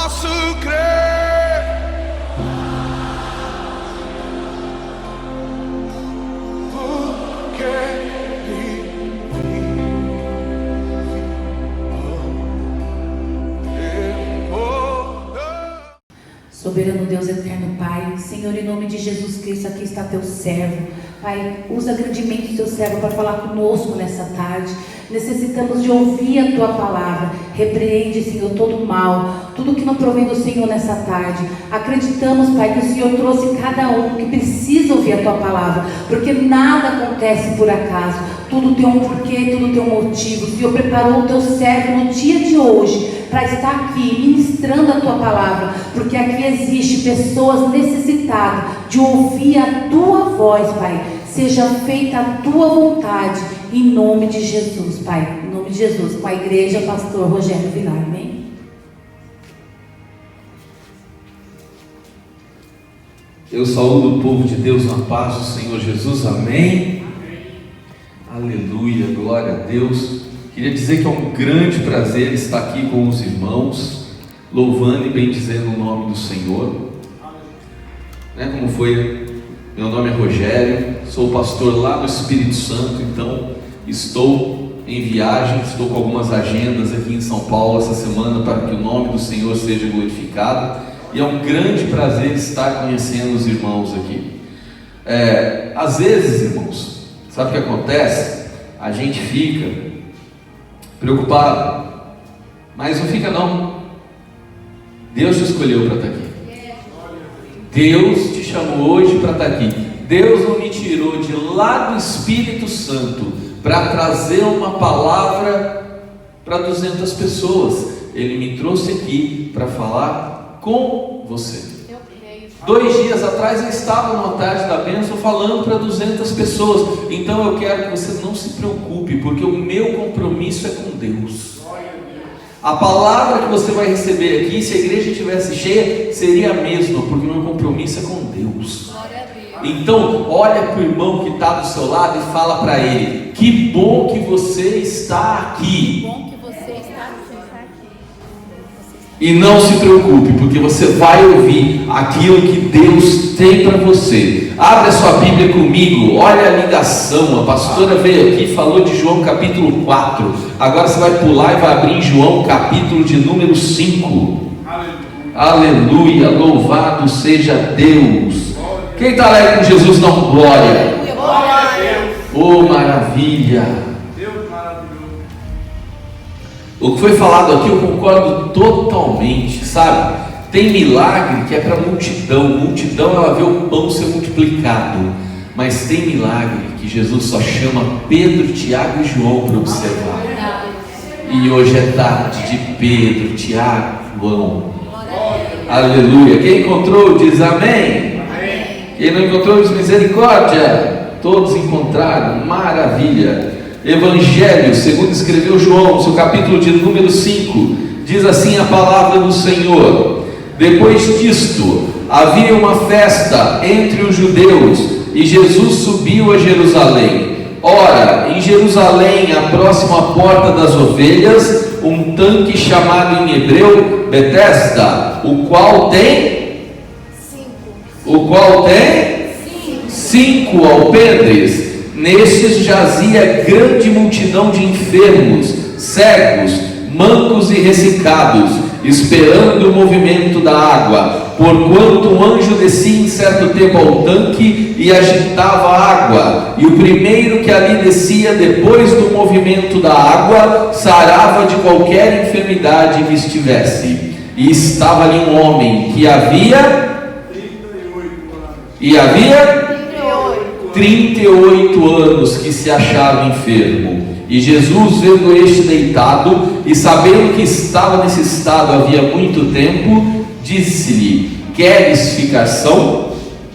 posso crer, porque Soberano Deus eterno, Pai, Senhor, em nome de Jesus Cristo, aqui está teu servo. Pai, usa grandemente o teu servo para falar conosco nessa tarde. Necessitamos de ouvir a tua palavra. Repreende, Senhor, todo o mal, tudo que não provém do Senhor nessa tarde. Acreditamos, Pai, que o Senhor trouxe cada um que precisa ouvir a tua palavra, porque nada acontece por acaso. Tudo tem um porquê, tudo tem um motivo. O Senhor preparou o teu servo no dia de hoje para estar aqui ministrando a tua palavra, porque aqui existe pessoas necessitadas de ouvir a tua voz, Pai. Seja feita a tua vontade, em nome de Jesus, Pai. Em nome de Jesus, com a igreja, pastor Rogério Vilar, amém? Eu saúdo o povo de Deus na paz do Senhor Jesus, amém? Aleluia, glória a Deus. Queria dizer que é um grande prazer estar aqui com os irmãos, louvando e bendizendo o nome do Senhor. Como foi? Meu nome é Rogério, sou pastor lá no Espírito Santo, então estou em viagem, estou com algumas agendas aqui em São Paulo essa semana para que o nome do Senhor seja glorificado, e é um grande prazer estar conhecendo os irmãos aqui. Às vezes, irmãos, sabe o que acontece? A gente fica preocupado, mas não fica não. Deus te escolheu para estar aqui. Deus te chamou hoje para estar aqui. Deus não me tirou de lá do Espírito Santo para trazer uma palavra para 200 pessoas. Ele me trouxe aqui para falar com você. 2 dias atrás eu estava numa tarde da bênção falando para 200 pessoas. Então eu quero que você não se preocupe, porque o meu compromisso é com Deus. A palavra que você vai receber aqui, se a igreja estivesse cheia, seria a mesma, porque o meu compromisso é com Deus. Então olha para o irmão que está do seu lado e fala para ele: que bom que você está aqui. E não se preocupe, porque você vai ouvir aquilo que Deus tem para você. Abre a sua Bíblia comigo, olha a ligação. A pastora veio aqui e falou de João capítulo 4. Agora você vai pular e vai abrir em João capítulo de número 5. Aleluia, louvado seja Deus. Quem está alegre com Jesus, dá um glória. glória a Deus. Oh, maravilha. O que foi falado aqui eu concordo totalmente, sabe? Tem milagre que é para multidão. Multidão, ela vê o pão ser multiplicado. Mas tem milagre que Jesus só chama Pedro, Tiago e João para observar. E hoje é tarde de Pedro, Tiago e João. Aleluia. Quem encontrou diz amém. Quem não encontrou diz misericórdia. Todos encontraram, maravilha. Evangelho segundo escreveu João, seu capítulo de número 5, diz assim a palavra do Senhor: depois disto havia uma festa entre os judeus, e Jesus subiu a Jerusalém. Ora, em Jerusalém, próximo à porta das ovelhas, um tanque chamado em hebreu Betesda, o qual tem 5 alpendres. Nestes jazia grande multidão de enfermos, cegos, mancos e ressecados, esperando o movimento da água, porquanto um anjo descia em certo tempo ao tanque e agitava a água, e o primeiro que ali descia depois do movimento da água sarava de qualquer enfermidade que estivesse. E estava ali um homem que havia 38 anos que se achava enfermo. E Jesus, vendo este deitado e sabendo que estava nesse estado havia muito tempo, disse-lhe: queres ficar são?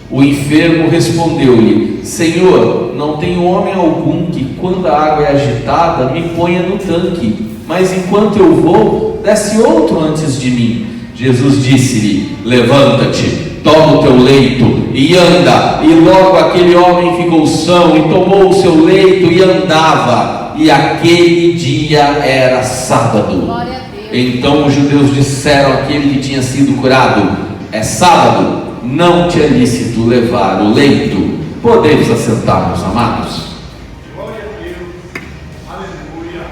O enfermo respondeu-lhe: Senhor, não tenho homem algum que, quando a água é agitada, me ponha no tanque, mas enquanto eu vou, desce outro antes de mim. Jesus disse-lhe: levanta-te, toma o teu leito e anda. E logo aquele homem ficou são e tomou o seu leito e andava. E aquele dia era sábado. Então os judeus disseram àquele que tinha sido curado: é sábado, não te é lícito levar o leito. Podemos assentar, meus amados. Glória a Deus. Aleluia.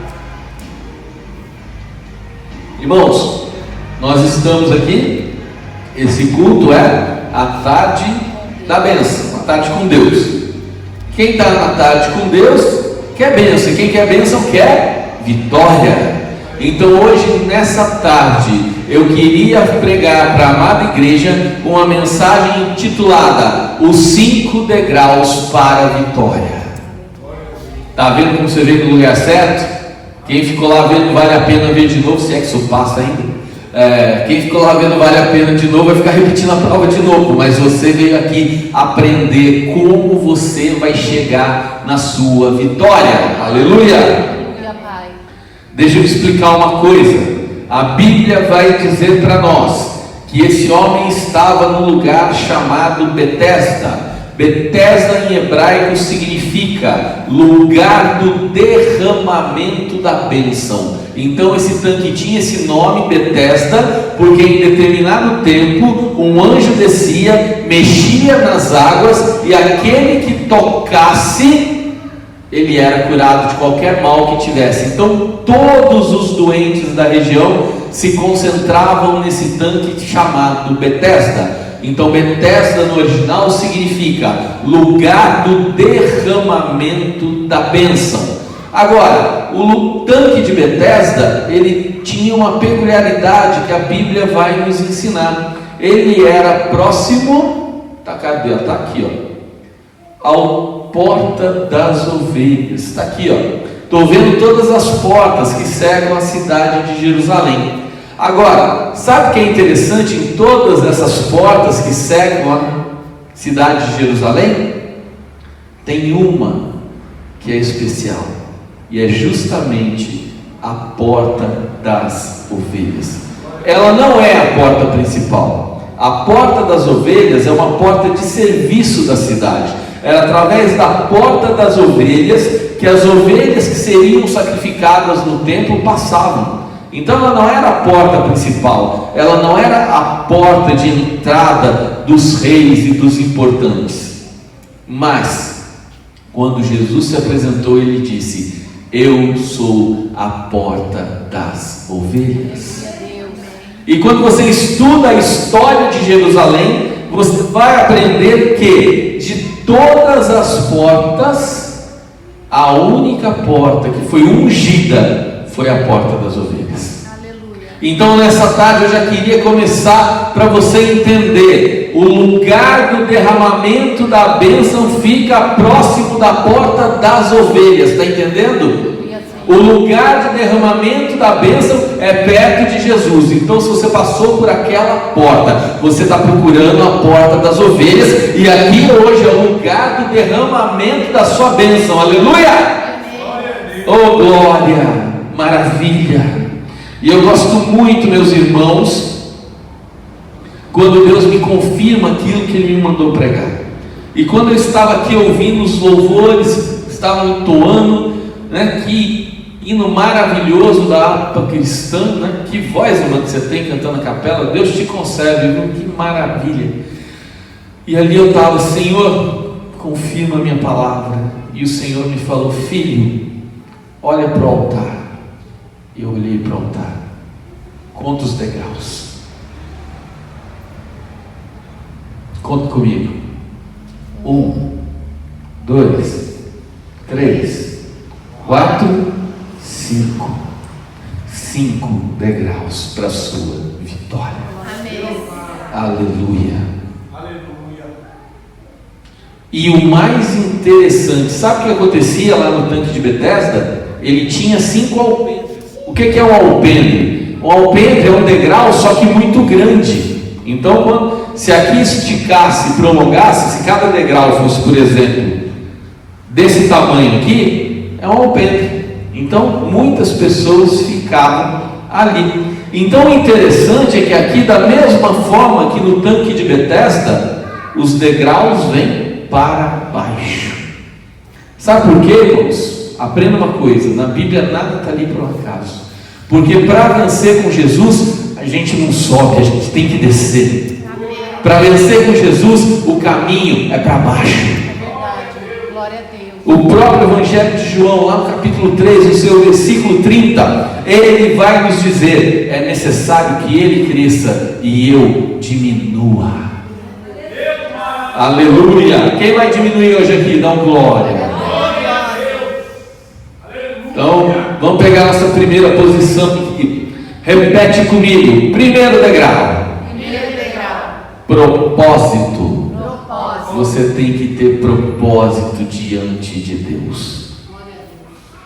Irmãos, nós estamos aqui. Esse culto é a tarde da bênção, a tarde com Deus. Quem está na tarde com Deus quer bênção, e quem quer bênção quer vitória. Então hoje, nessa tarde, eu queria pregar para a amada igreja uma mensagem intitulada: Os 5 degraus para a vitória. Está vendo como você veio no lugar certo? Quem ficou lá vendo vale a pena ver de novo, se é que isso passa ainda. Quem ficou lá vendo vale a pena de novo, vai ficar repetindo a prova de novo, mas você veio aqui aprender como você vai chegar na sua vitória. Aleluia! Deixa eu explicar uma coisa. A Bíblia vai dizer para nós que esse homem estava num lugar chamado Betesda. Betesda em hebraico significa lugar do derramamento da bênção. Então esse tanque tinha esse nome, Betesda, porque em determinado tempo um anjo descia, mexia nas águas, e aquele que tocasse, ele era curado de qualquer mal que tivesse. Então todos os doentes da região se concentravam nesse tanque chamado Betesda. Então Betesda no original significa lugar do derramamento da bênção. Agora, o tanque de Betesda, ele tinha uma peculiaridade que a Bíblia vai nos ensinar. Ele era próximo, cadê? Está aqui, ao Porta das Ovelhas. Está aqui, estou vendo todas as portas que cercam a cidade de Jerusalém. Agora, sabe o que é interessante em todas essas portas que cercam a cidade de Jerusalém? Tem uma que é especial, e é justamente a Porta das Ovelhas. Ela não é a porta principal. A Porta das Ovelhas é uma porta de serviço da cidade. Era através da Porta das Ovelhas que as ovelhas que seriam sacrificadas no templo passavam. Então ela não era a porta principal, ela não era a porta de entrada dos reis e dos importantes. Mas quando Jesus se apresentou, ele disse: eu sou a porta das ovelhas. E quando você estuda a história de Jerusalém, você vai aprender que de todas as portas, a única porta que foi ungida foi a porta das ovelhas. Aleluia. Então nessa tarde eu já queria começar para você entender: o lugar do derramamento da bênção fica próximo da porta das ovelhas. Está entendendo? O lugar de derramamento da bênção é perto de Jesus. Então se você passou por aquela porta, você está procurando a porta das ovelhas, e aqui hoje é o lugar do derramamento da sua bênção. Aleluia! Oh glória! Maravilha! E eu gosto muito, meus irmãos, quando Deus me confirma aquilo que Ele me mandou pregar. E quando eu estava aqui ouvindo os louvores, estavam entoando, que hino maravilhoso da harpa cristã, que voz, irmão, que você tem cantando a capela. Deus te conserve, viu? Que maravilha. E ali eu estava: Senhor, confirma a minha palavra. E o Senhor me falou: filho, olha para o altar. E eu olhei para o altar. Conta os degraus. Conta comigo. 1, 2, 3, 4, 5 degraus para a sua vitória. Amém. Aleluia. Aleluia. E o mais interessante, sabe o que acontecia lá no tanque de Betesda? Ele tinha 5 alpendres. O que é um alpendre? Um alpendre é um degrau, só que muito grande. Então, se aqui esticasse, prolongasse, se cada degrau fosse, por exemplo, desse tamanho aqui, é um alpendre. Então muitas pessoas ficavam ali. Então o interessante é que aqui, da mesma forma que no tanque de Betesda, os degraus vêm para baixo. Sabe por quê, irmãos? Aprenda uma coisa: na Bíblia nada está ali por um acaso. Porque para vencer com Jesus, a gente não sobe, a gente tem que descer. Para vencer com Jesus, o caminho é para baixo. Glória a Deus. O próprio Evangelho de João, lá no capítulo 3, no seu versículo 30, ele vai nos dizer: é necessário que ele cresça e eu diminua. Aleluia! Quem vai diminuir hoje aqui? Dá um glória. Então, vamos pegar a nossa primeira posição aqui. Repete comigo. Primeiro degrau. Propósito. Você tem que ter propósito diante de Deus.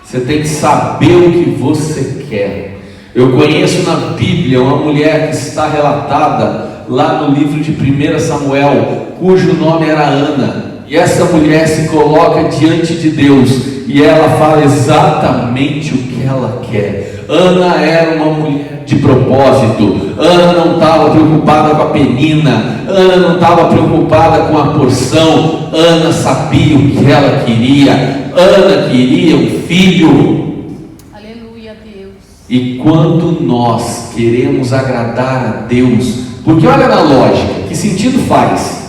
Você tem que saber o que você quer. Eu conheço na Bíblia uma mulher que está relatada lá no livro de 1 Samuel, cujo nome era Ana. E essa mulher se coloca diante de Deus e ela fala exatamente o que ela quer. Ana era uma mulher de propósito. Ana não estava preocupada com a penina. Ana não estava preocupada com a porção. Ana sabia o que ela queria. Ana queria um filho. Aleluia, Deus. E quando nós queremos agradar a Deus, porque olha na lógica, que sentido faz?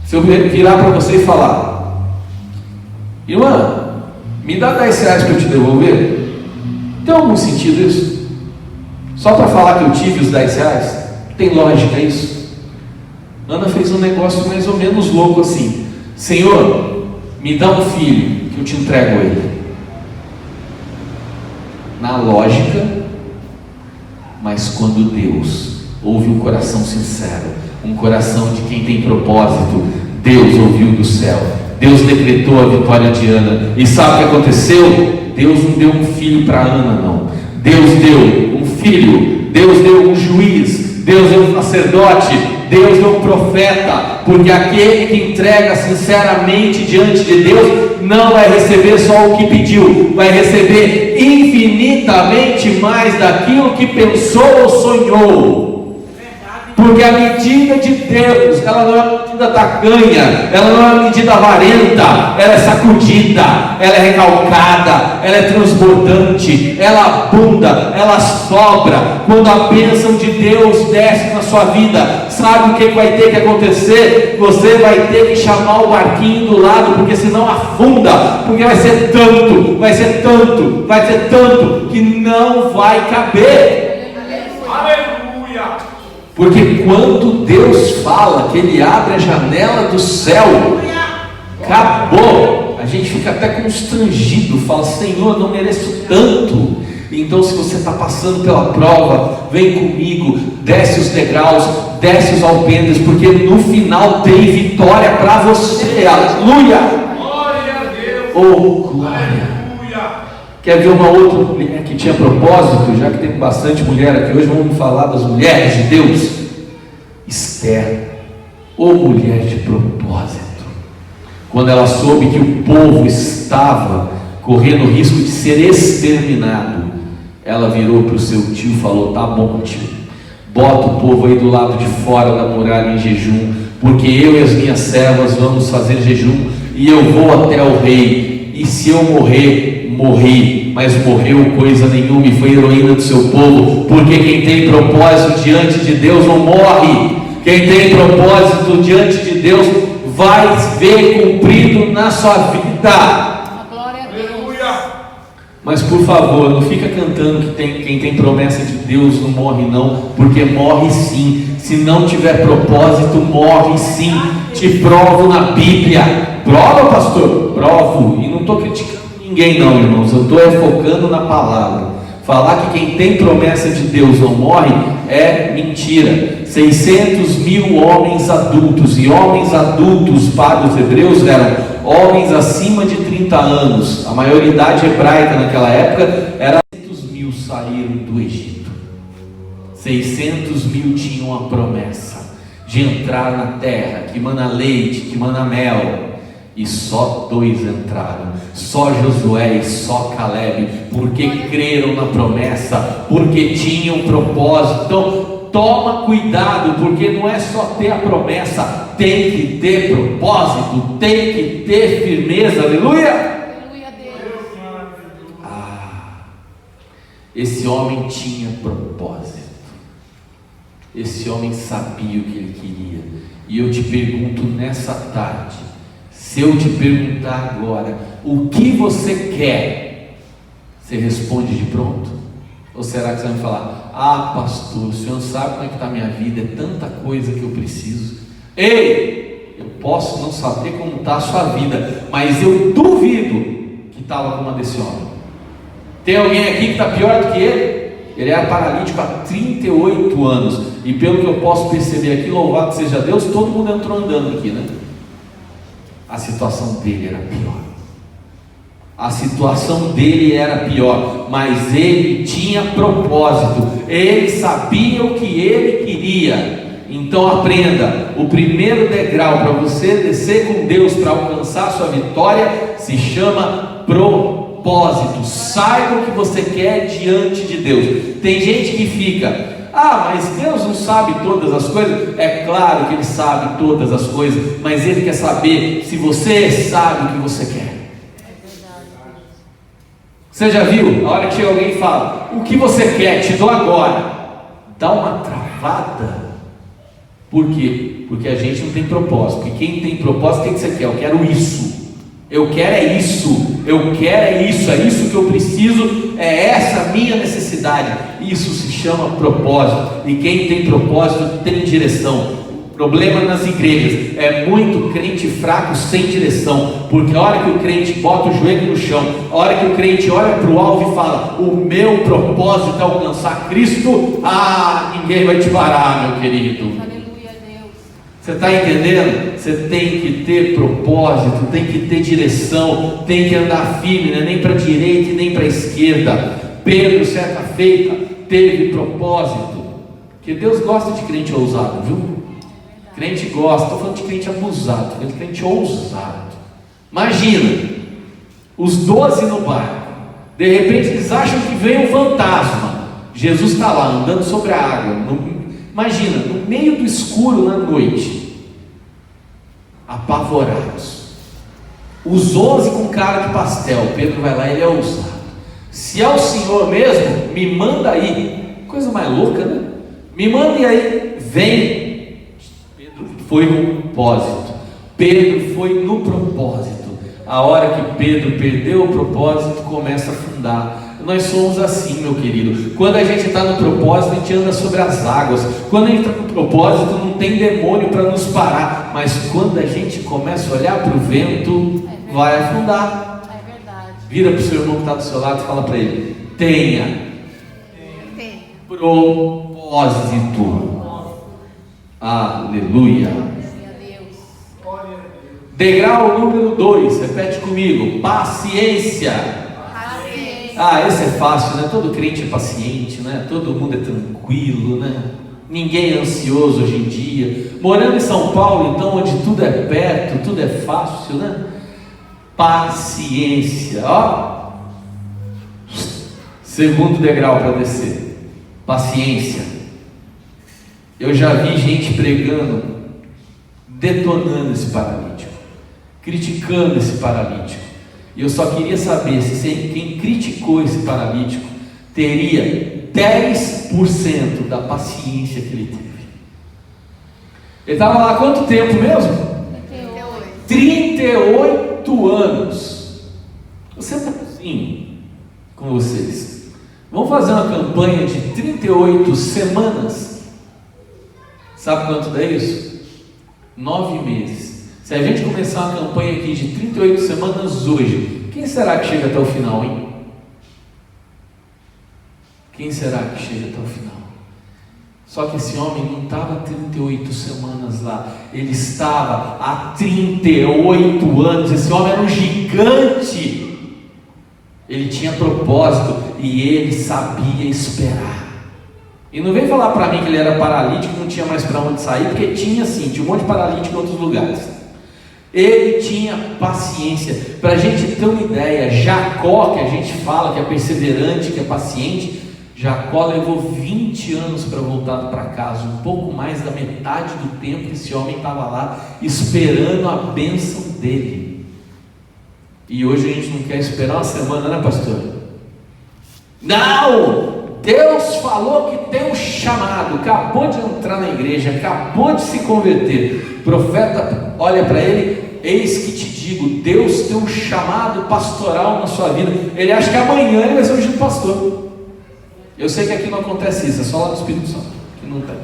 Se eu virar para você e falar: irmã, me dá 10 reais para eu te devolver, tem algum sentido isso? Só para falar que eu tive os 10 reais? Tem lógica isso? Ana fez um negócio mais ou menos louco assim: Senhor, me dá um filho que eu te entrego ele. Na lógica, mas quando Deus ouve um coração sincero, um coração de quem tem propósito, Deus ouviu do céu, Deus decretou a vitória de Ana. E sabe o que aconteceu? Deus não deu um filho para Ana, não. Deus deu um filho, Deus deu um juiz, Deus deu um sacerdote, Deus deu um profeta. Porque aquele que entrega sinceramente diante de Deus não vai receber só o que pediu, vai receber infinitamente mais daquilo que pensou ou sonhou. Porque a medida de Deus, ela não é uma medida tacanha, ela não é uma medida avarenta, ela é sacudida, ela é recalcada, ela é transbordante, ela abunda, ela sobra. Quando a bênção de Deus desce na sua vida, sabe o que vai ter que acontecer? Você vai ter que chamar o barquinho do lado, porque senão afunda, porque vai ser tanto, vai ser tanto, vai ser tanto, que não vai caber. Aleluia! Porque quando Deus fala que Ele abre a janela do céu, acabou. A gente fica até constrangido, fala: Senhor, não mereço tanto. Então, se você está passando pela prova, vem comigo, desce os degraus, desce os alpendres, porque no final tem vitória para você. Aleluia! Glória a Deus! Oh, glória! Quer ver uma outra mulher que tinha propósito? Já que tem bastante mulher aqui hoje, vamos falar das mulheres de Deus. Esther, ou mulher de propósito. Quando ela soube que o povo estava correndo o risco de ser exterminado, ela virou para o seu tio e falou: tá bom, tio, bota o povo aí do lado de fora da muralha em jejum, porque eu e as minhas servas vamos fazer jejum, e eu vou até o rei, e se eu morrer, morri, mas morreu coisa nenhuma, e foi heroína do seu povo. Porque quem tem propósito diante de Deus não morre. Quem tem propósito diante de Deus vai ver cumprido na sua vida. Glória a Deus. Mas por favor, não fica cantando que quem tem promessa de Deus não morre não, porque morre sim. Se não tiver propósito, morre sim. Te provo na Bíblia. Prova, pastor? Provo. E não estou criticando ninguém não, irmãos. Eu estou focando na palavra. Falar que quem tem promessa de Deus não morre é mentira. 600 mil homens adultos, e homens adultos para os hebreus eram homens acima de 30 anos. A maioridade hebraica naquela época era 600 mil saíram do Egito. 600 mil tinham a promessa de entrar na terra que mana leite, que mana mel. E só 2 entraram, só Josué e só Caleb, porque creram na promessa, porque tinham propósito. Então toma cuidado, porque não é só ter a promessa, tem que ter propósito, tem que ter firmeza. Aleluia! Aleluia, Deus. Esse homem tinha propósito. Esse homem sabia o que ele queria. E eu te pergunto nessa tarde, se eu te perguntar agora, o que você quer? Você responde de pronto? Ou será que você vai falar, ah pastor, o senhor sabe como é que está a minha vida, é tanta coisa que eu preciso. Ei, eu posso não saber como está a sua vida, mas eu duvido que estava como a desse homem. Tem alguém aqui que está pior do que ele? Ele era paralítico há 38 anos, e pelo que eu posso perceber aqui, louvado seja Deus, todo mundo entrou andando aqui, né? A situação dele era pior. A situação dele era pior, mas ele tinha propósito, ele sabia o que ele queria. Então aprenda, o primeiro degrau para você descer com Deus para alcançar a sua vitória se chama propósito. Saiba o que você quer diante de Deus. Tem gente que fica, mas Deus não sabe todas as coisas. É claro que Ele sabe todas as coisas, mas Ele quer saber se você sabe o que você quer. Você já viu? A hora que chega alguém e fala, o que você quer? Te dou agora. Dá uma travada. Por quê? Porque a gente não tem propósito. Porque quem tem propósito, o que você quer? Eu quero isso. Eu quero é isso. Eu quero é isso. É isso que eu preciso. É essa a minha necessidade. Isso se chama propósito. E quem tem propósito tem direção. O problema nas igrejas é muito crente fraco sem direção. Porque a hora que o crente bota o joelho no chão, a hora que o crente olha para o alvo e fala, o meu propósito é alcançar Cristo, ninguém vai te parar, meu querido. Você está entendendo? Você tem que ter propósito, tem que ter direção, tem que andar firme, não é nem para a direita e nem para a esquerda. Pedro, certa feita, teve propósito, porque Deus gosta de crente ousado, viu? Crente gosta, estou falando de crente abusado, estou falando de crente ousado. Imagina, os 12 no barco, de repente eles acham que vem um fantasma. Jesus está lá andando sobre a água. Imagina, no meio do escuro na noite, apavorados, os 11 com cara de pastel. Pedro vai lá, ele é ousado. Se é o Senhor mesmo, me manda aí. Coisa mais louca, né? Me manda aí, vem. Pedro foi no propósito. Pedro foi no propósito. A hora que Pedro perdeu o propósito, começa a afundar. Nós somos assim, meu querido. Quando a gente está no propósito, a gente anda sobre as águas. Quando a gente está no propósito, não tem demônio para nos parar. Mas quando a gente começa a olhar para o vento, vai afundar. É verdade. Vira para o seu irmão que está do seu lado e fala para ele: tenha propósito. Aleluia. Degrau número 2, repete comigo: paciência. Esse é fácil, né? Todo crente é paciente, né? Todo mundo é tranquilo, né? Ninguém é ansioso hoje em dia. Morando em São Paulo, então, onde tudo é perto, tudo é fácil, né? Paciência, ó. Segundo degrau para descer, paciência. Eu já vi gente pregando, detonando esse paralítico, criticando esse paralítico. E eu só queria saber se quem criticou esse paralítico teria 10% da paciência que ele teve. Ele estava lá há quanto tempo mesmo? 38 anos. Você está assim com vocês? Vamos fazer uma campanha de 38 semanas. Sabe quanto dá isso? 9 meses. Se a gente começar uma campanha aqui de 38 semanas hoje, quem será que chega até o final, hein? Quem será que chega até o final? Só que esse homem não estava 38 semanas lá, ele estava há 38 anos. Esse homem era um gigante. Ele tinha propósito e ele sabia esperar. E não vem falar para mim que ele era paralítico, não tinha mais para onde sair, porque tinha sim, tinha um monte de paralítico em outros lugares. Ele tinha paciência. Para a gente ter uma ideia, Jacó, que a gente fala que é perseverante, que é paciente, Jacó levou 20 anos para voltar para casa, um pouco mais da metade do tempo que esse homem estava lá esperando a bênção dele. E hoje a gente não quer esperar uma semana, né, pastor? Não! Deus falou que tem um chamado, acabou de entrar na igreja, acabou de se converter. O profeta olha para ele: eis que te digo, Deus tem um chamado pastoral na sua vida. Ele acha que amanhã ele vai ser ungido pastor. Eu sei que aqui não acontece isso, é só lá no Espírito Santo, que não tem.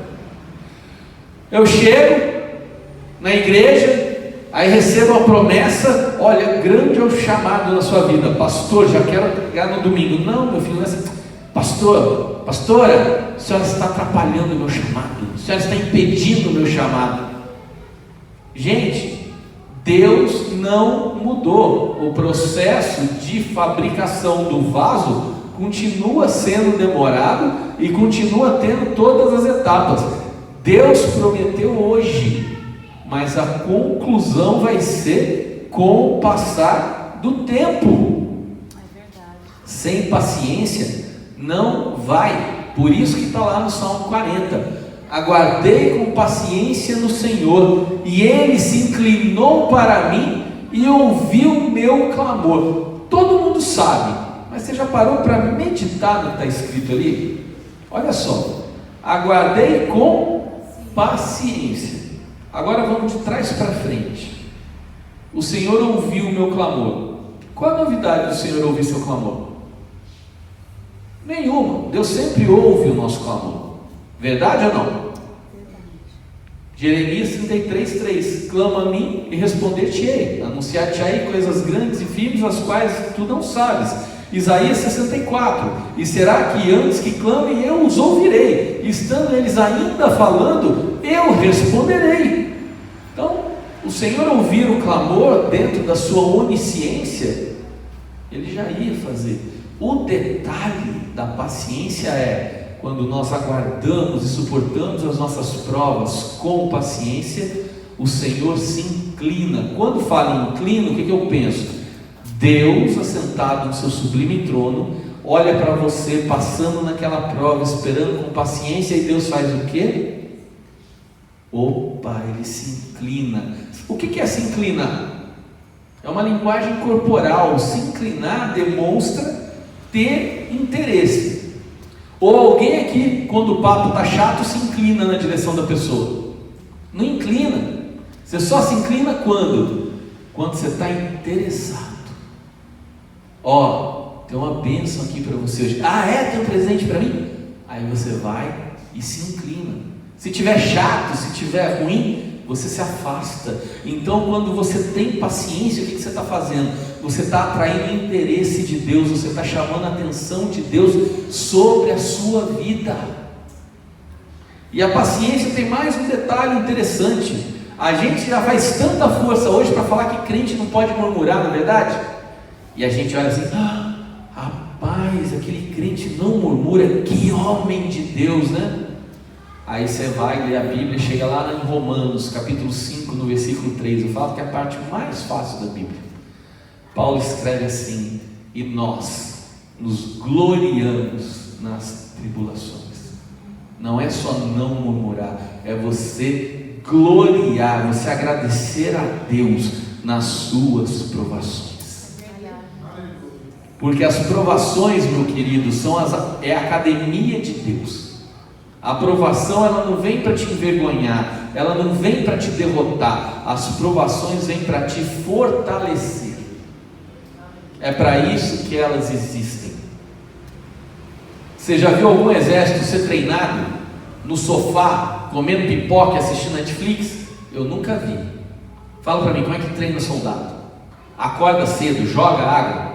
Eu chego na igreja, aí recebo a promessa: olha, grande é o chamado na sua vida, pastor, já quero pegar no domingo. Não, meu filho, não é assim. Pastor, pastora, a senhora está atrapalhando o meu chamado, a senhora está impedindo o meu chamado. Gente, Deus não mudou. O processo de fabricação do vaso continua sendo demorado e continua tendo todas as etapas. Deus prometeu hoje, mas a conclusão vai ser com o passar do tempo. É verdade. Sem paciência não vai. Por isso que está lá no Salmo 40: aguardei com paciência no Senhor, e Ele se inclinou para mim e ouviu o meu clamor. Todo mundo sabe, mas você já parou para meditar no que está escrito ali? Olha só: aguardei com paciência. Agora vamos de trás para frente. O Senhor ouviu o meu clamor. Qual a novidade do Senhor ouvir seu clamor? Nenhuma. Deus sempre ouve o nosso clamor. Verdade ou não? Jeremias 33:3: clama a mim e responder-te-ei, anunciar-te-ei coisas grandes e firmes, as quais tu não sabes. Isaías 64: e será que antes que clamem eu os ouvirei, estando eles ainda falando, eu responderei. Então, o Senhor ouvir o clamor dentro da sua onisciência, Ele já ia fazer. O detalhe da paciência é quando nós aguardamos e suportamos as nossas provas com paciência, o Senhor se inclina. Quando falo em inclino, o que eu penso? Deus assentado no seu sublime trono, olha para você passando naquela prova, esperando com paciência, e Deus faz o quê? Opa, Ele se inclina. O que é se inclinar? É uma linguagem corporal. Se inclinar demonstra ter interesse. Ou alguém aqui, quando o papo está chato, se inclina na direção da pessoa? Não inclina. Você só se inclina quando? Quando você está interessado. Ó, tem uma bênção aqui para você hoje. Ah, tem um presente para mim? Aí você vai e se inclina. Se tiver chato, se tiver ruim, você se afasta. Então, quando você tem paciência, o que você está fazendo? Você está atraindo o interesse de Deus, você está chamando a atenção de Deus sobre a sua vida. E a paciência tem mais um detalhe interessante. A gente já faz tanta força hoje para falar que crente não pode murmurar, não é verdade? E a gente olha assim: rapaz, aquele crente não murmura, que homem de Deus, né? Aí você vai ler a Bíblia, chega lá em Romanos, capítulo 5, no versículo 3, eu falo que é a parte mais fácil da Bíblia. Paulo escreve assim: e nós nos gloriamos nas tribulações. Não é só não murmurar, é você gloriar, você agradecer a Deus nas suas provações. Porque as provações, meu querido, é a academia de Deus. A provação, ela não vem para te envergonhar, ela não vem para te derrotar. As provações vêm para te fortalecer. É para isso que elas existem. Você já viu algum exército ser treinado no sofá, comendo pipoca e assistindo Netflix? Eu nunca vi. Fala para mim, como é que treina soldado? Acorda cedo, joga água,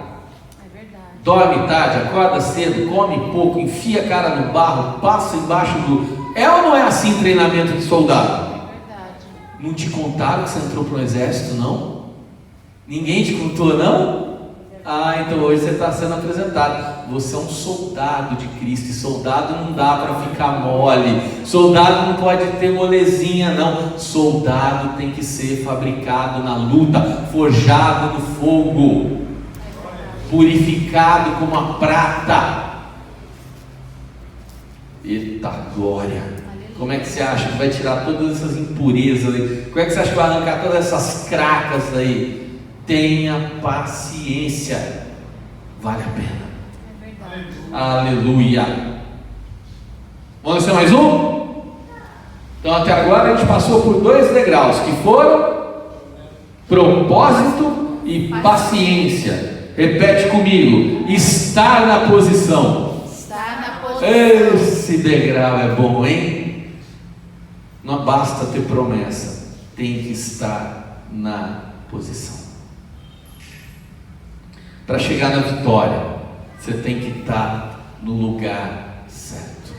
dorme tarde, acorda cedo, come pouco, enfia a cara no barro, passa embaixo do... É ou não é assim treinamento de soldado? É verdade. Não te contaram que você entrou para o exército, não? Ninguém te contou, não? Então hoje você está sendo apresentado. Você é um soldado de Cristo, e soldado não dá para ficar mole, soldado não pode ter molezinha, não. Soldado tem que ser fabricado na luta, forjado no fogo, purificado como a prata. Eita glória! Como é que você acha que vai tirar todas essas impurezas aí? Como é que você acha que vai arrancar todas essas cracas aí? Tenha paciência, vale a pena. Aleluia. Vamos ser mais um? Então até agora a gente passou por 2 degraus, que foram propósito e paciência. Repete comigo: estar na posição. Está na posição. Esse degrau é bom, hein? Não basta ter promessa, tem que estar na posição. Para chegar na vitória, você tem que estar no lugar certo.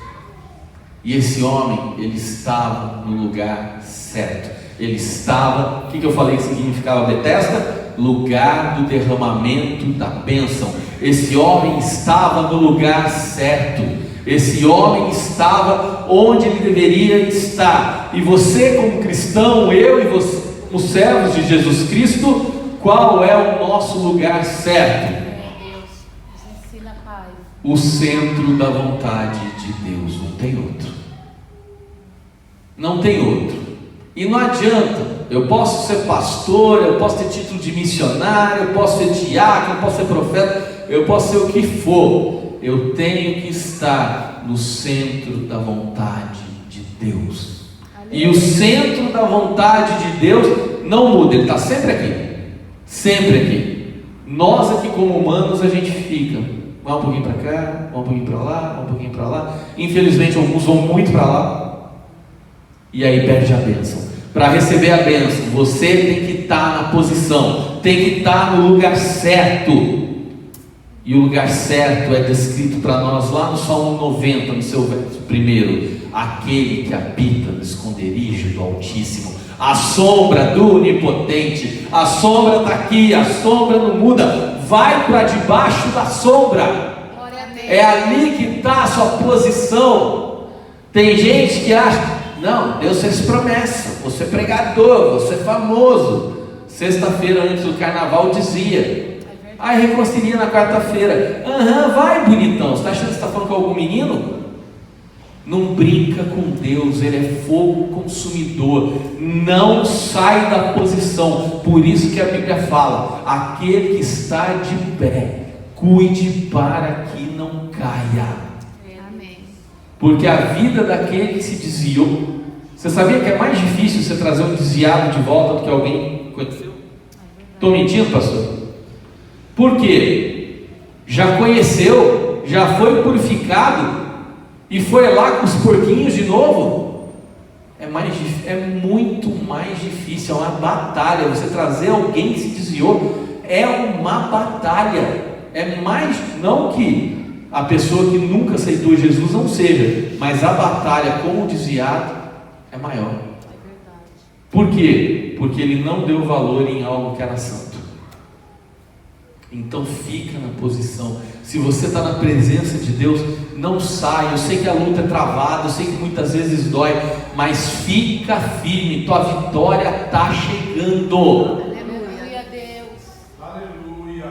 E esse homem, ele estava no lugar certo. Ele estava, o que eu falei que significava Betesda? Lugar do derramamento da bênção. Esse homem estava no lugar certo. Esse homem estava onde ele deveria estar. E você, como cristão, eu e você, como servos de Jesus Cristo, qual é o nosso lugar certo? Deus, nos ensina, Pai. O centro da vontade de Deus. Não tem outro. Não tem outro. E não adianta. Eu posso ser pastor, eu posso ter título de missionário, eu posso ser diácono, eu posso ser profeta, eu posso ser o que for. Eu tenho que estar no centro da vontade de Deus. E o centro da vontade de Deus não muda, ele está sempre aqui. Sempre aqui. Nós aqui como humanos a gente fica, vai um pouquinho para cá, vai um pouquinho para lá, vai um pouquinho para lá. Infelizmente alguns vão muito para lá e aí perde a bênção. Para receber a bênção, você tem que estar na posição, tem que estar no lugar certo. E o lugar certo é descrito para nós lá no Salmo 90, no seu verso primeiro: aquele que habita no esconderijo do Altíssimo, a sombra do Onipotente. A sombra está aqui, a sombra não muda, vai para debaixo da sombra, é ali que está a sua posição. Tem gente que acha, não, Deus fez promessa, você é pregador, você é famoso. Sexta-feira antes do carnaval dizia, aí reconcilia na quarta-feira, vai bonitão, você está achando que você está falando com algum menino? Não brinca com Deus, Ele é fogo consumidor, não sai da posição. Por isso que a Bíblia fala, aquele que está de pé, cuide para que não caia. Amém. Porque a vida daquele que se desviou, você sabia que é mais difícil você trazer um desviado de volta do que alguém que conheceu? Estou mentindo, pastor? Por quê? Já conheceu, já foi purificado e foi lá com os porquinhos de novo. É muito mais difícil, é uma batalha. Você trazer alguém que se desviou é uma batalha. É mais, não que a pessoa que nunca aceitou Jesus não seja, mas a batalha com o desviado é maior. Por quê? Porque ele não deu valor em algo que era santo. Então fica na posição. Se você está na presença de Deus, não sai. Eu sei que a luta é travada, eu sei que muitas vezes dói, mas fica firme, tua vitória está chegando. Aleluia, Deus. Aleluia.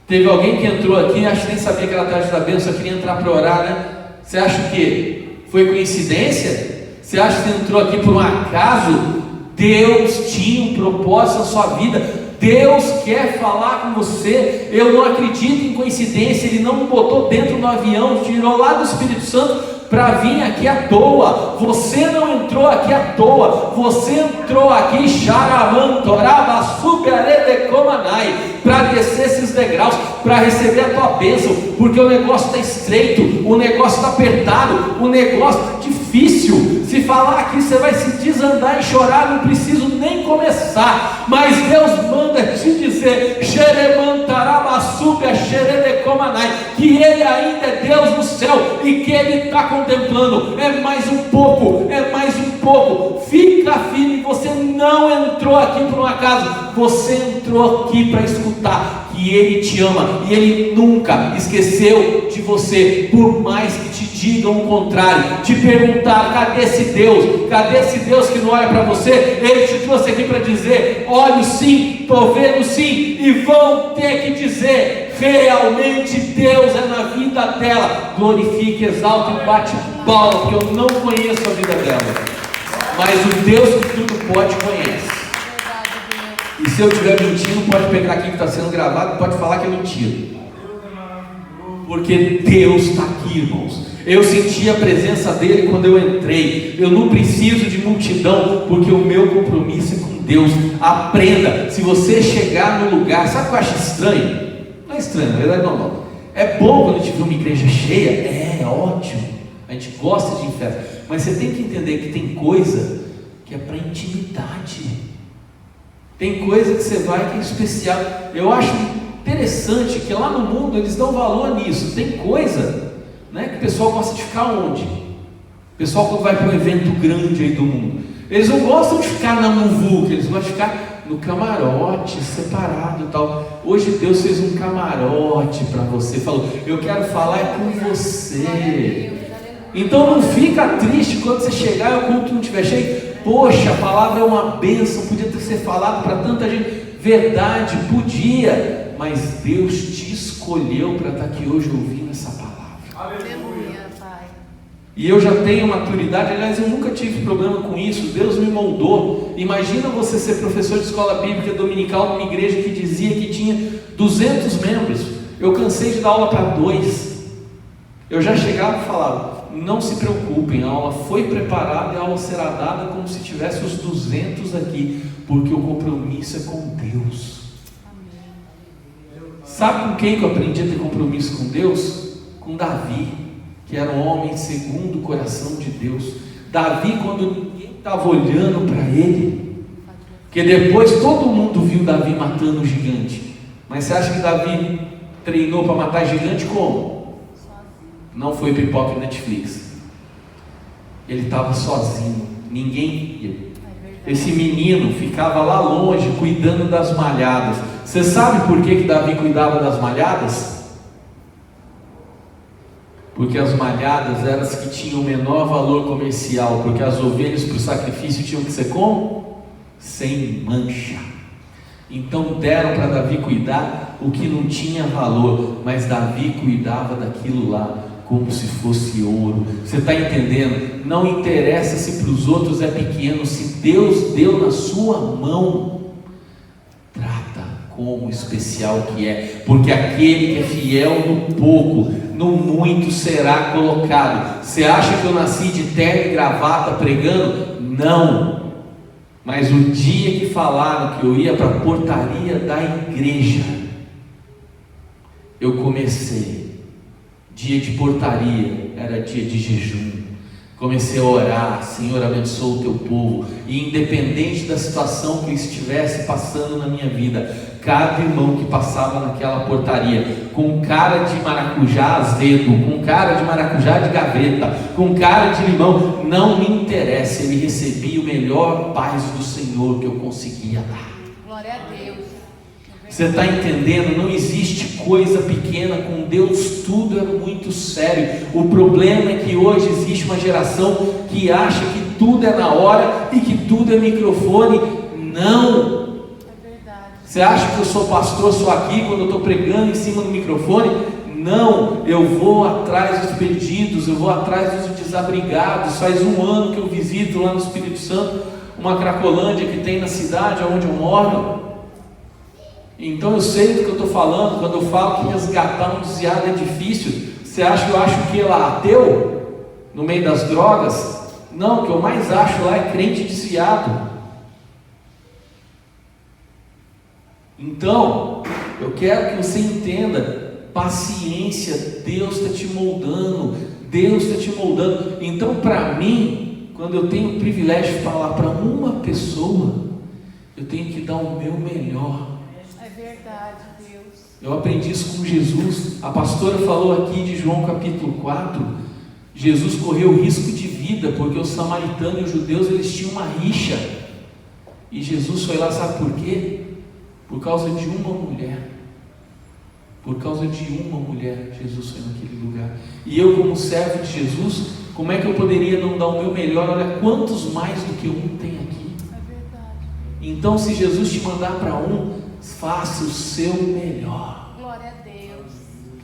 Teve alguém que entrou aqui, acho que nem sabia que era a tarde da bênção, só queria entrar para orar, né? Você acha o quê? Foi coincidência? Você acha que você entrou aqui por um acaso? Deus tinha um propósito na sua vida. Deus quer falar com você. Eu não acredito em coincidência. Ele não me botou dentro do avião, tirou lá do Espírito Santo para vir aqui à toa. Você não entrou aqui à toa. Você entrou aqui para descer esses degraus, para receber a tua bênção, porque o negócio está estreito, o negócio está apertado, o negócio está difícil. Se falar aqui você vai se desandar e chorar, não preciso nem começar. Mas Deus manda te dizer que Ele ainda é Deus no céu e que Ele está contemplando. É mais um pouco, é mais um pouco. Fica firme, você não entrou aqui por um acaso, você entrou aqui para escutar que Ele te ama e Ele nunca esqueceu de você. Por mais que te digam o contrário, te perguntar, cadê esse Deus? Cadê esse Deus que não olha para você? Ele te trouxe aqui para dizer, olho sim, estou vendo sim, e vão ter que dizer, realmente Deus é na vida dela. Glorifique, exalte e bate palma, porque eu não conheço a vida dela, mas o Deus que tudo pode conhece. E se eu estiver mentindo, pode pegar aqui que está sendo gravado, pode falar que é mentira. porque Deus está aqui, irmãos. Eu senti a presença dele quando eu entrei. Eu não preciso de multidão, porque o meu compromisso é com Deus. Aprenda, se você chegar no lugar, sabe o que eu acho estranho? Não é estranho, na verdade não. É bom quando a gente vê uma igreja cheia, é ótimo, a gente gosta de festa, mas você tem que entender que tem coisa que é para intimidade, tem coisa que você vai que é especial. Eu acho interessante que lá no mundo eles dão valor nisso. Tem coisa, né, que o pessoal gosta de ficar onde? O pessoal quando vai para um evento grande aí do mundo, eles não gostam de ficar na muvuca, eles gostam de ficar no camarote, separado e tal. Hoje Deus fez um camarote para você, falou, eu quero falar com você. Então não fica triste quando você chegar e o culto não estiver cheio. Poxa, a palavra é uma bênção, podia ter sido falado para tanta gente. Verdade, podia, mas Deus te escolheu para estar aqui hoje ouvindo essa palavra. Aleluia. E eu já tenho maturidade, aliás, eu nunca tive problema com isso. Deus me moldou. Imagina você ser professor de escola bíblica dominical numa igreja que dizia que tinha 200 membros. Eu cansei de dar aula para 2. Eu já chegava e falava, não se preocupem, a aula foi preparada e a aula será dada como se tivesse os 200 aqui, porque o compromisso é com Deus. Sabe com quem que eu aprendi a ter compromisso com Deus? Com Davi, que era um homem segundo o coração de Deus. Davi, quando ninguém estava olhando para ele, porque depois todo mundo viu Davi matando o gigante, mas você acha que Davi treinou para matar gigante como? Não foi pipoca e Netflix. Ele estava sozinho, ninguém ia. Esse menino ficava lá longe cuidando das malhadas. Você sabe por que Davi cuidava das malhadas? Porque as malhadas eram as que tinham o menor valor comercial, porque as ovelhas para o sacrifício tinham que ser como? Sem mancha. Então deram para Davi cuidar o que não tinha valor, mas Davi cuidava daquilo lá como se fosse ouro. Você está entendendo? Não interessa se para os outros é pequeno, se Deus deu na sua mão, trata como especial que é, porque aquele que é fiel no pouco, no muito será colocado. Você acha que eu nasci de terno e gravata pregando? Não, mas o dia que falaram que eu ia para a portaria da igreja, eu comecei. Dia de portaria, era dia de jejum. Comecei a orar, Senhor, abençoa o teu povo. E independente da situação que estivesse passando na minha vida, cada irmão que passava naquela portaria, com cara de maracujá azedo, com cara de maracujá de gaveta, com cara de limão, não me interessa, ele recebia o melhor paz do Senhor que eu conseguia dar. Glória a Deus. Você está entendendo? Não existe coisa pequena com Deus, tudo é muito sério. O problema é que hoje existe uma geração que acha que tudo é na hora e que tudo é microfone. Não! É verdade. Você acha que eu sou pastor só aqui quando eu estou pregando em cima do microfone? Não, eu vou atrás dos perdidos, eu vou atrás dos desabrigados. Faz 1 ano que eu visito lá no Espírito Santo uma Cracolândia que tem na cidade onde eu moro. Então eu sei do que eu estou falando quando eu falo que resgatar um desviado é difícil. Você acha que eu acho o que lá? Ateu? No meio das drogas? Não, o que eu mais acho lá é crente desviado. Então, eu quero que você entenda, paciência, Deus está te moldando, Deus está te moldando. Então para mim, quando eu tenho o privilégio de falar para uma pessoa, eu tenho que dar o meu melhor. Verdade, Deus. Eu aprendi isso com Jesus. A pastora falou aqui de João capítulo 4. Jesus correu risco de vida, porque os samaritanos e os judeus, eles tinham uma rixa. E Jesus foi lá, sabe por quê? Por causa de uma mulher. Por causa de uma mulher, Jesus foi naquele lugar. E eu, como servo de Jesus, como é que eu poderia não dar o meu melhor? Olha quantos mais do que um tem aqui. É verdade. Então, se Jesus te mandar para um, faça o seu melhor. Glória a Deus.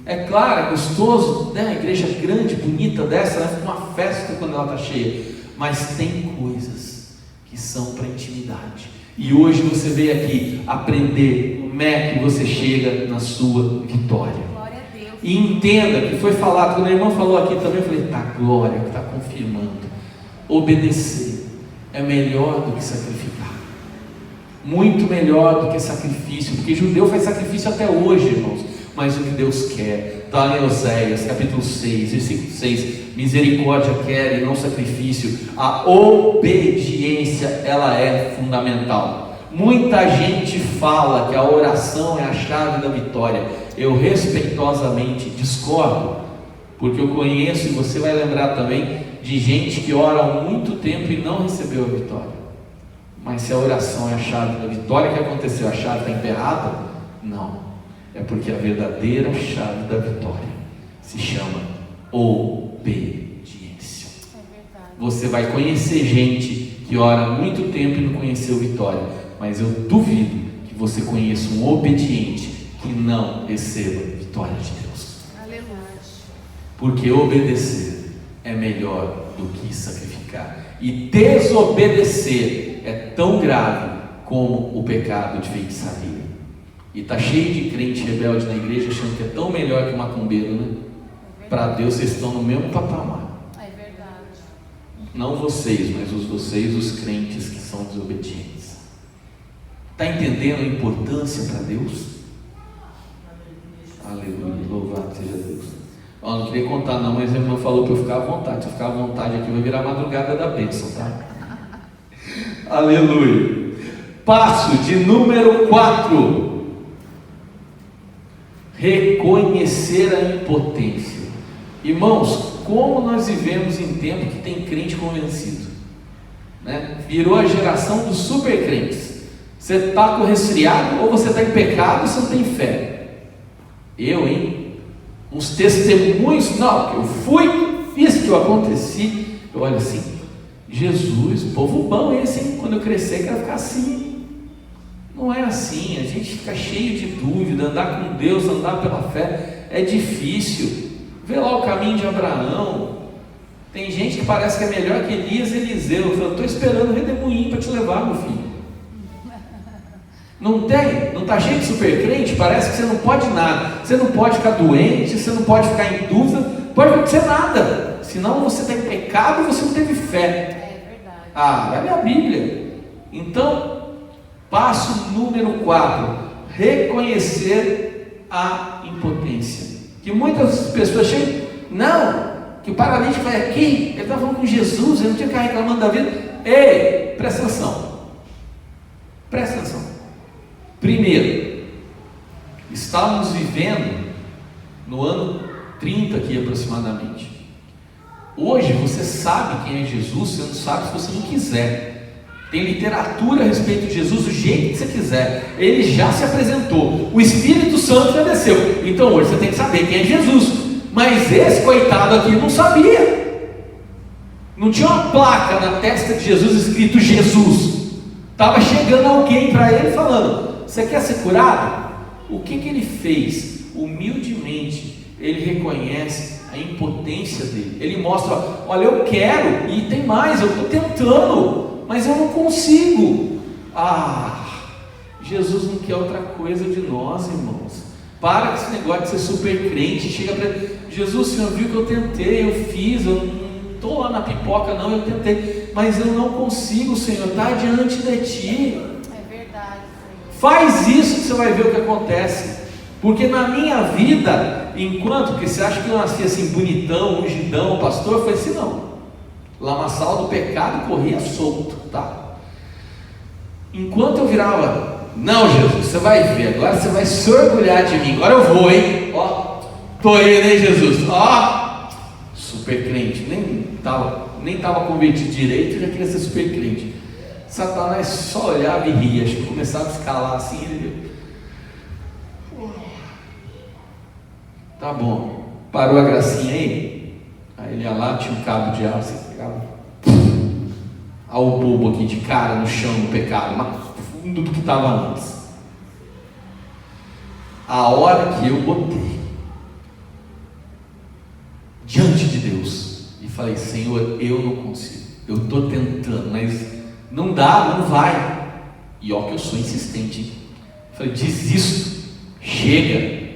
É claro, é gostoso, né? A igreja grande, bonita dessa, né? Fica uma festa quando ela está cheia. Mas tem coisas que são para intimidade. E hoje você veio aqui aprender como é que você chega na sua vitória. Glória a Deus. E entenda que foi falado, quando a irmã falou aqui também, eu falei, tá, glória, que está confirmando. Obedecer é melhor do que sacrificar. Muito melhor do que sacrifício, porque judeu faz sacrifício até hoje, irmãos. Mas o que Deus quer, está em Oséias, capítulo 6, versículo 6, misericórdia quer e não sacrifício. A obediência, ela é fundamental. Muita gente fala que a oração é a chave da vitória. Eu respeitosamente discordo, porque eu conheço, e você vai lembrar também, de gente que ora há muito tempo e não recebeu a vitória. Mas se a oração é a chave da vitória, o que aconteceu? A chave está emperrada? Não, é porque a verdadeira chave da vitória se chama obediência. É verdade. Você vai conhecer gente que ora há muito tempo e não conheceu vitória, mas eu duvido que você conheça um obediente que não receba vitória de Deus. Aleluia. Porque obedecer é melhor do que sacrificar, e desobedecer é tão grave como o pecado de feitiçaria. E está cheio de crente rebelde na igreja achando que é tão melhor que macumbeiro, né? Para Deus vocês estão no mesmo patamar. É verdade. Não vocês, mas os crentes que são desobedientes. Está entendendo a importância para Deus? Aleluia, louvado seja Deus. Ó, não queria contar não, mas a irmã falou para eu ficar à vontade. Se eu ficar à vontade aqui vai virar madrugada da bênção, tá? Aleluia. Passo de número 4. Reconhecer a impotência. Irmãos, como nós vivemos em tempo que tem crente convencido, né? Virou a geração dos super crentes. Você está com resfriado, ou você está em pecado, ou você não tem fé. Uns testemunhos, não, que eu fui, fiz, que eu aconteci. Eu olho assim, Jesus, povo bom esse, hein? Quando eu crescer, quero ficar assim. Não é assim, a gente fica cheio de dúvida. Andar com Deus, andar pela fé é difícil. Vê lá o caminho de Abraão. Tem gente que parece que é melhor que Elias e Eliseu. Eu estou esperando o redemoinho para te levar, meu filho. Não tem? Não está cheio de super crente? Parece que você não pode nada. Você não pode ficar doente, você não pode ficar em dúvida, não pode acontecer nada. Senão você está em pecado e você não teve fé. É verdade. Ah, é a Bíblia. Então, passo número 4: reconhecer a impotência. Que muitas pessoas chegam, não, que o paralítico vai aqui, ele está falando com Jesus, ele não tinha que ficar reclamando da vida. Ei, presta atenção. Presta atenção. Primeiro, estávamos vivendo no ano 30 aqui aproximadamente. Hoje você sabe quem é Jesus, você não sabe se você não quiser. Tem literatura a respeito de Jesus do jeito que você quiser. Ele já se apresentou, o Espírito Santo já desceu. Então hoje você tem que saber quem é Jesus. Mas esse coitado aqui não sabia. Não tinha uma placa na testa de Jesus escrito Jesus. Estava chegando alguém para ele falando: você quer ser curado? O que ele fez? Humildemente, ele reconhece a impotência dele. Ele mostra: olha, eu quero, e tem mais, eu estou tentando, mas eu não consigo. Jesus não quer outra coisa de nós, irmãos. Para com esse negócio de ser super crente. Chega para ele: Jesus, o Senhor viu que eu tentei, eu fiz, eu não estou lá na pipoca não, eu tentei, mas eu não consigo, Senhor, está diante de Ti. É verdade, Senhor. Faz isso que você vai ver o que acontece. Porque na minha vida, porque você acha que eu nasci assim bonitão, ungidão, pastor, foi assim não. Lamaçal do pecado corria solto, tá? Enquanto eu virava: não, Jesus, você vai ver, agora você vai se orgulhar de mim, agora eu vou, hein? Ó, tô indo, hein, Jesus? Ó, super crente, nem tava convertido direito, já queria ser super crente. Satanás só olhava e ria. Acho que começava a escalar assim. Ele... tá bom, parou a gracinha aí? Aí ele ia lá, tinha um cabo de ar, você pegava. Olha o bobo aqui de cara no chão, no pecado, mais fundo do que estava antes. A hora que eu botei diante de Deus e falei: Senhor, eu não consigo, eu estou tentando, mas não dá, não vai. E ó que eu sou insistente. Falei: desisto, chega,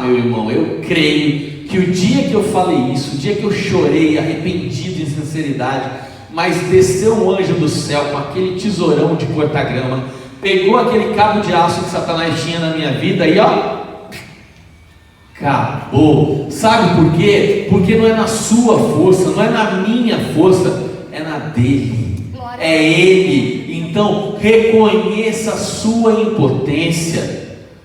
Meu irmão, eu creio que o dia que eu falei isso, o dia que eu chorei, arrependido em sinceridade, mas desceu um anjo do céu com aquele tesourão de cortar grama, pegou aquele cabo de aço que Satanás tinha na minha vida e acabou. Sabe por quê? Porque não é na sua força, não é na minha força, é na dele, é ele. Então reconheça a sua impotência.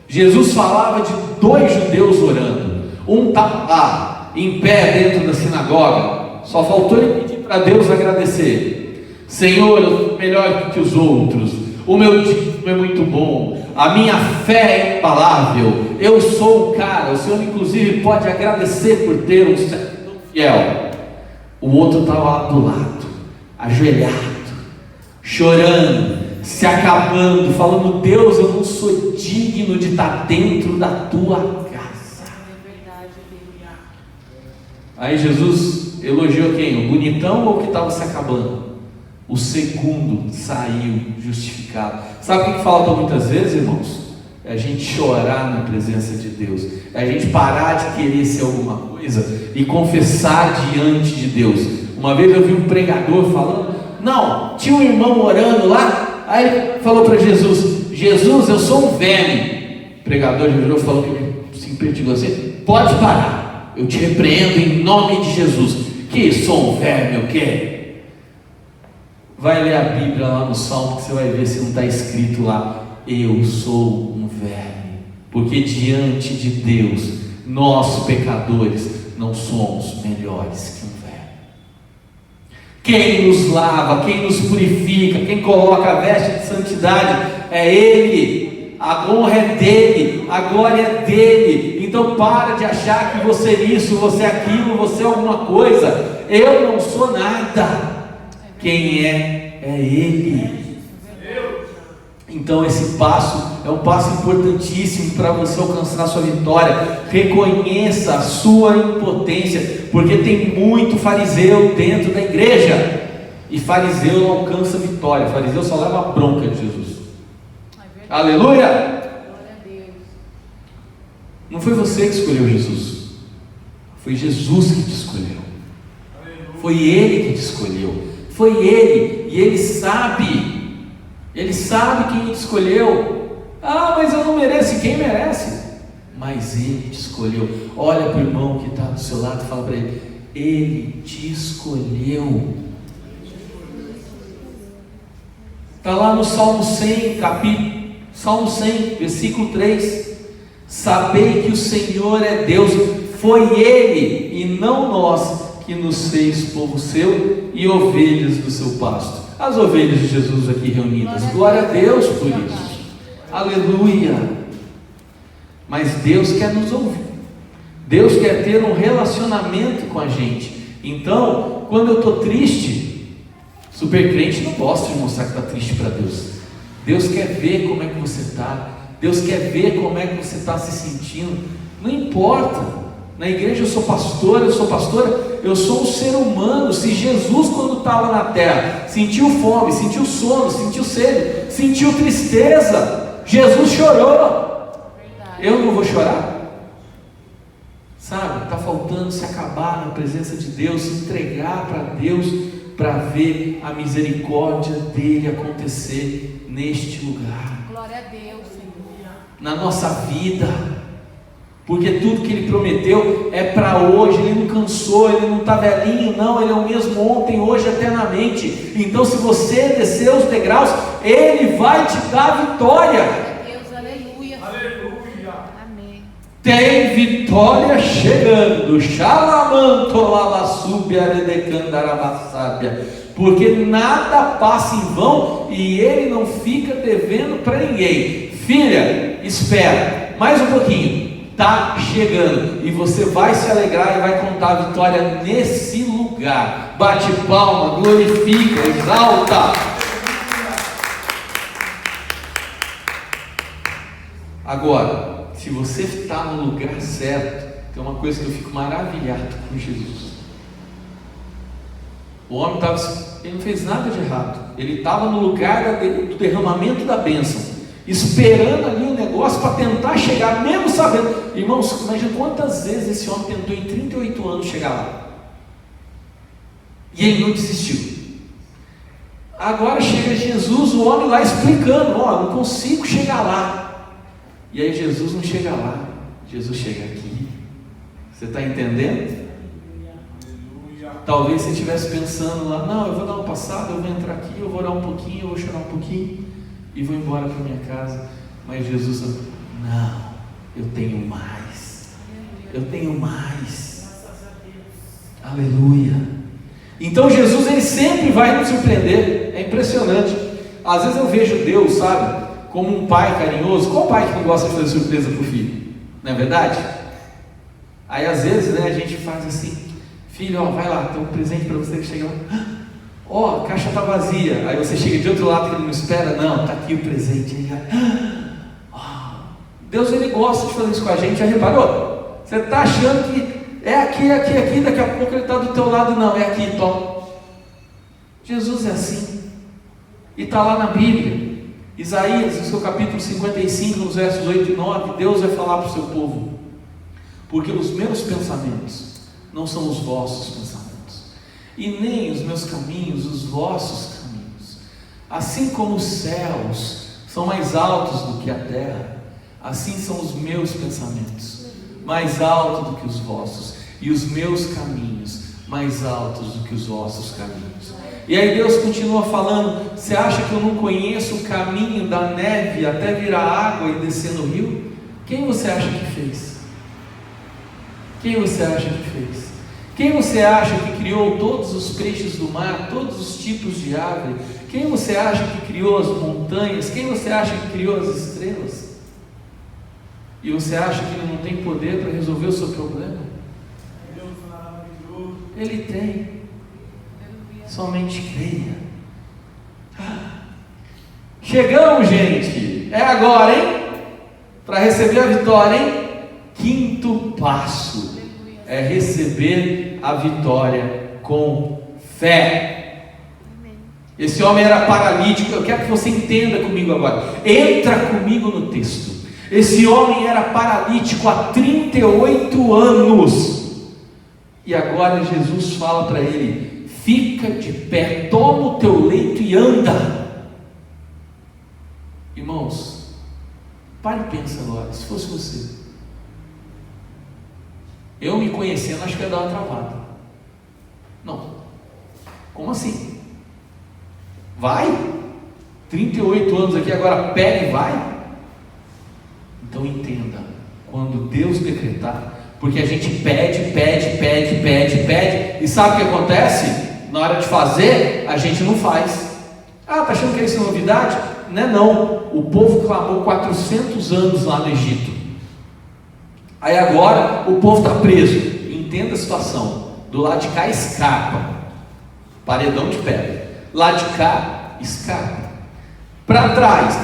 Jesus falava de 2 judeus orando, um estava lá em pé dentro da sinagoga, só faltou ele pedir para Deus agradecer: Senhor, eu sou melhor que os outros, o meu dízimo é muito bom, a minha fé é impalável, eu sou o cara. O Senhor inclusive pode agradecer por ter um servo fiel. O outro estava lá do lado, ajoelhado, chorando, se acabando, falando: Deus, eu não sou digno de estar dentro da tua casa. É verdade, Deus. Aí Jesus elogiou quem? O bonitão ou o que estava se acabando? O segundo saiu justificado. Sabe o que falta muitas vezes, irmãos? É a gente chorar na presença de Deus, é a gente parar de querer ser alguma coisa e confessar diante de Deus. Uma vez eu vi um pregador falando, tinha um irmão orando lá, aí ele falou para Jesus: Jesus, eu sou um verme. O pregador Jesus falou que ele se impedigou assim: pode parar, eu te repreendo em nome de Jesus. Que sou um verme, o quê? Vai ler a Bíblia lá no Salmo, que você vai ver se não está escrito lá: eu sou um verme. Porque diante de Deus, nós pecadores não somos melhores que um verme. Quem nos lava, quem nos purifica, quem coloca a veste de santidade é Ele. A honra é dele, a glória é dele. Então para de achar que você é isso, você é aquilo, você é alguma coisa. Eu não sou nada. Quem é Ele. Então esse passo é um passo importantíssimo para você alcançar a sua vitória. Reconheça a sua impotência, porque tem muito fariseu dentro da igreja, e fariseu não alcança vitória, fariseu só leva a bronca de Jesus. Aleluia! Glória a Deus. Não foi você que escolheu Jesus, foi Jesus que te escolheu. Foi Ele que te escolheu. Foi Ele, e Ele sabe quem te escolheu. Mas eu não mereço. Quem merece? Mas Ele te escolheu. Olha para o irmão que está do seu lado e fala para ele: Ele te escolheu. Está lá no Salmo 100, Salmo 100, versículo 3: sabei que o Senhor é Deus, foi Ele e não nós que nos fez povo seu e ovelhas do seu pasto. As ovelhas de Jesus aqui reunidas, glória a Deus por isso, aleluia. Mas Deus quer nos ouvir, Deus quer ter um relacionamento com a gente. Então, quando eu estou triste, super crente não gosta de mostrar que está triste para Deus. Deus quer ver como é que você está, Deus quer ver como é que você está se sentindo. Não importa. Na igreja eu sou pastora, eu sou um ser humano. Se Jesus, quando estava na terra, sentiu fome, sentiu sono, sentiu sede, sentiu tristeza, Jesus chorou. Eu não vou chorar? Sabe, está faltando se acabar na presença de Deus, se entregar para Deus, para ver a misericórdia dele acontecer neste lugar. Glória a Deus, Senhor. Na nossa vida. Porque tudo que Ele prometeu é para hoje. Ele não cansou, Ele não está velhinho, não. Ele é o mesmo ontem, hoje, eternamente. Então, se você descer os degraus, Ele vai te dar vitória. Deus, aleluia. Aleluia. Amém. Tem vitória chegando. Porque nada passa em vão e Ele não fica devendo para ninguém. Filha, espera mais um pouquinho. Está chegando e você vai se alegrar e vai contar a vitória nesse lugar. Bate palma, glorifica, exalta. Agora, se você está no lugar certo, tem uma coisa que eu fico maravilhado com Jesus. O homem ele não fez nada de errado, ele estava no lugar do derramamento da bênção. esperando ali o negócio para tentar chegar, mesmo sabendo. Irmãos, imagina quantas vezes esse homem tentou em 38 anos chegar lá. E ele não desistiu. Agora chega Jesus, o homem lá explicando: ó, não consigo chegar lá. E aí Jesus não chega lá, Jesus chega aqui. Você está entendendo? Talvez você estivesse pensando lá: não, eu vou dar uma passada, eu vou entrar aqui, eu vou orar um pouquinho, eu vou chorar um pouquinho e vou embora para minha casa. Mas Jesus falou: não, eu tenho mais. Eu tenho mais. Aleluia. Então Jesus, ele sempre vai nos surpreender. É impressionante. Às vezes eu vejo Deus, sabe, como um pai carinhoso. Qual pai que não gosta de fazer surpresa para o filho? Não é verdade? Aí às vezes, né, a gente faz assim: filho, ó, vai lá, tem um presente para você. Que chega lá, ó, a caixa está vazia. Aí você chega de outro lado que ele não espera. Não, está aqui o presente. Deus, ele gosta de fazer isso com a gente. Já reparou? Você está achando que é aqui, daqui a pouco ele está do teu lado. Não, é aqui, toma. Jesus é assim. E está lá na Bíblia, Isaías, no seu capítulo 55, nos versos 8 e 9, Deus vai falar para o seu povo: porque os meus pensamentos não são os vossos pensamentos, e nem os meus caminhos os vossos caminhos. Assim como os céus são mais altos do que a terra, assim são os meus pensamentos mais altos do que os vossos, e os meus caminhos mais altos do que os vossos caminhos. E aí Deus continua falando: você acha que eu não conheço o caminho da neve até virar água e descer no rio? Quem você acha que fez? Quem você acha que fez? Quem você acha que criou todos os peixes do mar, todos os tipos de árvore? Quem você acha que criou as montanhas? Quem você acha que criou as estrelas? E você acha que ele não tem poder para resolver o seu problema? Ele tem. Somente creia. Chegamos, gente. É agora, hein? Para receber a vitória, hein? Quinto passo é receber a vitória com fé. Esse homem era paralítico. Eu quero que você entenda comigo agora. Entra comigo no texto. Esse homem era paralítico há 38 anos. E agora Jesus fala para ele: fica de pé, toma o teu leito e anda. Irmãos, pare e pensa agora, se fosse você. Eu me conhecendo, acho que ia dar uma travada. Não. Como assim? Vai? 38 anos aqui, agora pega e vai? Então entenda, quando Deus decretar, porque a gente pede, e sabe o que acontece? Na hora de fazer, a gente não faz. Ah, está achando que isso é novidade? Não é não. O povo clamou 400 anos lá no Egito. Aí agora o povo está preso. Entenda a situação. Do lado de cá escapa, paredão de pedra. Lá de cá escapa. Para trás,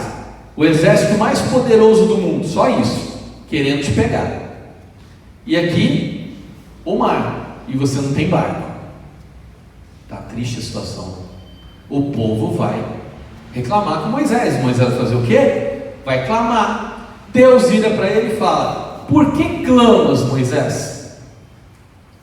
o exército mais poderoso do mundo, só isso, querendo te pegar. E aqui, o mar, e você não tem barco. Está triste a situação. O povo vai reclamar com Moisés. Moisés vai fazer o quê? Vai clamar. Deus vira para ele e fala: por que clamas, Moisés?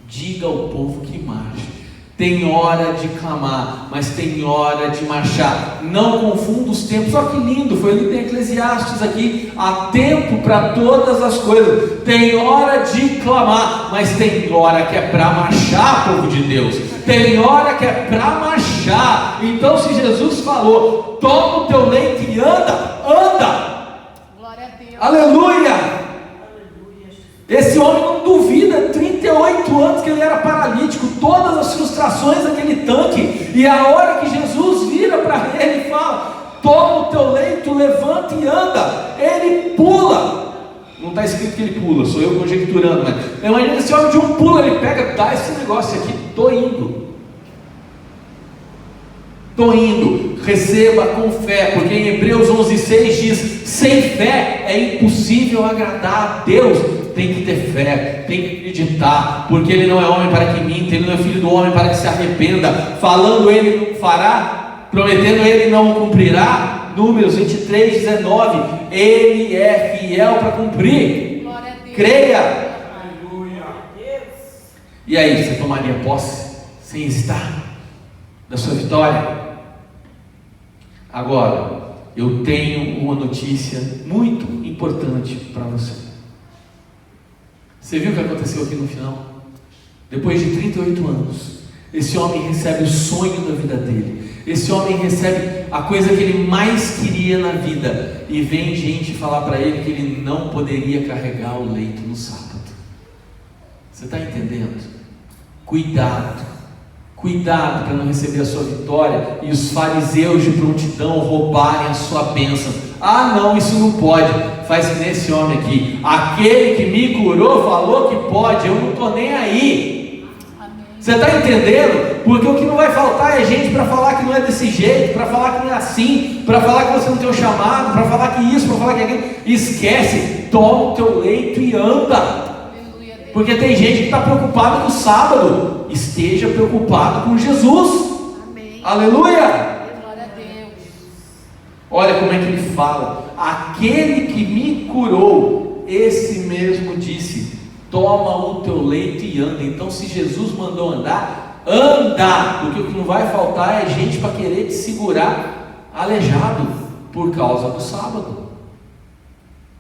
Diga ao povo que marche. Tem hora de clamar, mas tem hora de marchar. Não confunda os tempos. Olha que lindo, foi lido em Eclesiastes aqui. Há tempo para todas as coisas. Tem hora de clamar, mas tem hora que é para marchar, povo de Deus. Tem hora que é para marchar. Então, se Jesus falou: toma o teu leito e anda, anda. Glória a Deus. Aleluia. Esse homem não duvida, 38 anos que ele era paralítico, todas as frustrações daquele tanque, e a hora que Jesus vira para ele e fala: toma o teu leito, levanta e anda, ele pula. Não está escrito que ele pula, sou eu conjecturando, mas imagina esse homem de um pulo, ele pega, dá esse negócio aqui, estou indo, receba com fé, porque em Hebreus 11:6 diz: sem fé é impossível agradar a Deus. Tem que ter fé, tem que acreditar, porque ele não é homem para que minta, ele não é filho do homem para que se arrependa. Falando ele não fará, prometendo ele não o cumprirá. Números 23, 19, ele é fiel para cumprir. Glória a Deus. Creia. Aleluia. E aí, você tomaria posse sem hesitar da sua vitória? Agora, eu tenho uma notícia muito importante para você. Você viu o que aconteceu aqui no final? Depois de 38 anos, esse homem recebe o sonho da vida dele. Esse homem recebe a coisa que ele mais queria na vida. E vem gente falar para ele que ele não poderia carregar o leito no sábado. Você está entendendo? Cuidado para não receber a sua vitória e os fariseus de prontidão roubarem a sua bênção. Ah não, isso não pode. Faz que nesse homem aqui, aquele que me curou falou que pode, eu não estou nem aí. Amém. Você está entendendo? Porque o que não vai faltar é gente para falar que não é desse jeito, para falar que não é assim, para falar que você não tem o chamado, para falar que isso, para falar que aquilo. Esquece, toma o teu leito e anda. Aleluia, Deus. Porque tem gente que está preocupada com o sábado. Esteja preocupado com Jesus. Amém. Aleluia. Glória a Deus. Olha como é que ele fala: aquele que me curou, esse mesmo disse: toma o teu leito e anda. Então, se Jesus mandou andar, anda, porque o que não vai faltar é gente para querer te segurar aleijado por causa do sábado.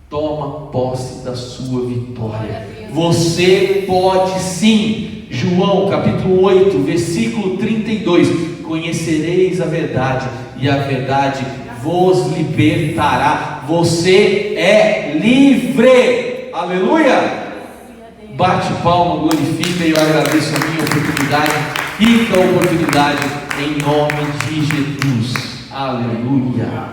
Toma posse da sua vitória. Você pode sim. João capítulo 8, versículo 32: conhecereis a verdade, e a verdade vos libertará. Você é livre. Aleluia. Bate palma, glorifica, e eu agradeço a minha oportunidade. Fica a oportunidade em nome de Jesus. Aleluia.